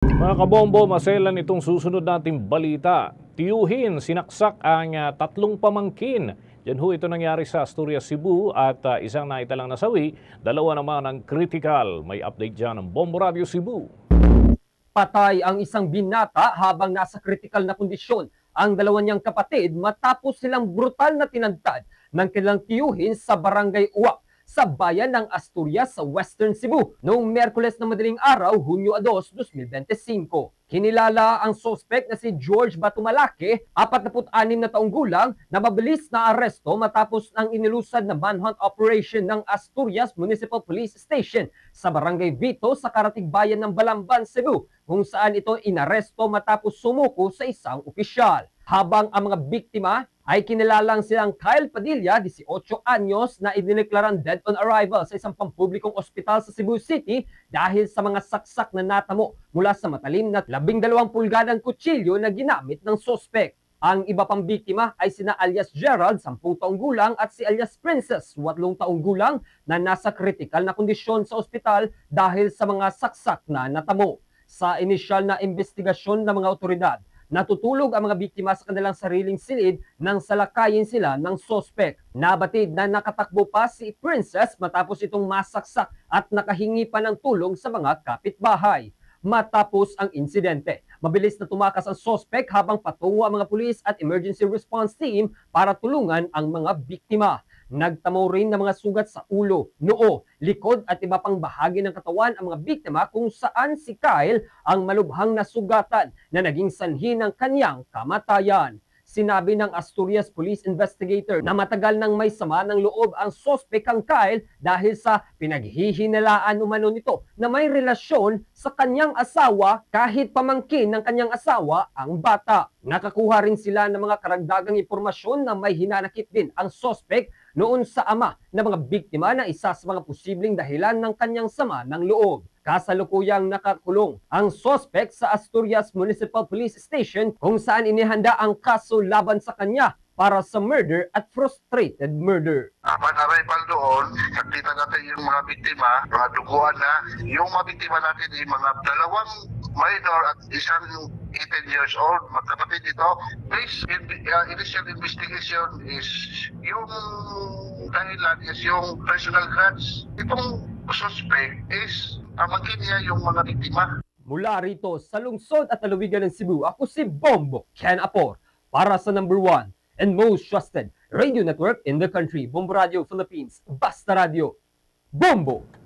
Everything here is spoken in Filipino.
Mga kabombo, maselan itong susunod nating balita. Tiyuhin, sinaksak ang tatlong pamangkin. Diyan ho ito nangyari sa Asturias, Cebu at isang naitalang nasawi. Dalawa naman ang critical. May update dyan ng Bombo Radio Cebu. Patay ang isang binata habang nasa critical na kondisyon ang dalawa niyang kapatid matapos silang brutal na tinantad ng kanilang tiyuhin sa barangay Uwak sa bayan ng Asturias sa Western Cebu noong Miyerkules na madaling araw, Hunyo 2, 2025. Kinilala ang suspect na si George Batumalake, 46 na taong gulang, na mabilis na aresto matapos ang inilusad na manhunt operation ng Asturias Municipal Police Station sa Barangay Vito sa karatig bayan ng Balamban, Cebu, kung saan ito inaresto matapos sumuko sa isang opisyal. Habang ang mga biktima ay kinilalang silang Kyle Padilla, 18 anyos, na idineklarang dead on arrival sa isang pampublikong ospital sa Cebu City dahil sa mga saksak na natamo mula sa matalim na 12 pulgadang kutsilyo na ginamit ng suspect. Ang iba pang biktima ay sina alias Gerald, 10 taong gulang, at si alias Princess, 8 taong gulang, na nasa critical na kondisyon sa ospital dahil sa mga saksak na natamo. Sa inisyal na investigasyon ng mga otoridad, natutulog ang mga biktima sa kanilang sariling silid nang salakayin sila ng sospek. Nabatid na nakatakbo pa si Princess matapos itong masaksak at nakahingi pa ng tulong sa mga kapitbahay. Matapos ang insidente, mabilis na tumakas ang sospek habang patungo ang mga pulis at emergency response team para tulungan ang mga biktima. Nagtamo rin ng mga sugat sa ulo, noo, likod at iba pang bahagi ng katawan ang mga biktima kung saan si Kyle ang malubhang nasugatan na naging sanhi ng kanyang kamatayan. Sinabi ng Asturias Police Investigator na matagal nang may sama ng loob ang sospek kang Kyle dahil sa pinaghihinalaan umano nito na may relasyon sa kanyang asawa kahit pamangkin ng kanyang asawa ang bata. Nakakuha rin sila ng mga karagdagang impormasyon na may hinanakit din ang sospek noon sa ama ng mga biktima na isa sa mga posibleng dahilan ng kanyang sama ng loob. Kasalukuyang nakakulong ang suspect sa Asturias Municipal Police Station kung saan inihanda ang kaso laban sa kanya para sa murder at frustrated murder. Upon arrival doon, nakita natin yung mga biktima, mga duguan na. Yung mga biktima natin ay mga dalawang minor at isang 18 years old, magkapatid ito. Please, initial investigation is yung dahilan is yung personal grudge. Itong suspect is pamangkin niya yung mga biktima. Mula rito sa lungsod at lalawigan ng Cebu, ako si Bombo Ken Apor para sa number 1 and most trusted radio network in the country, Bombo Radio Philippines. Basta Radio, Bombo!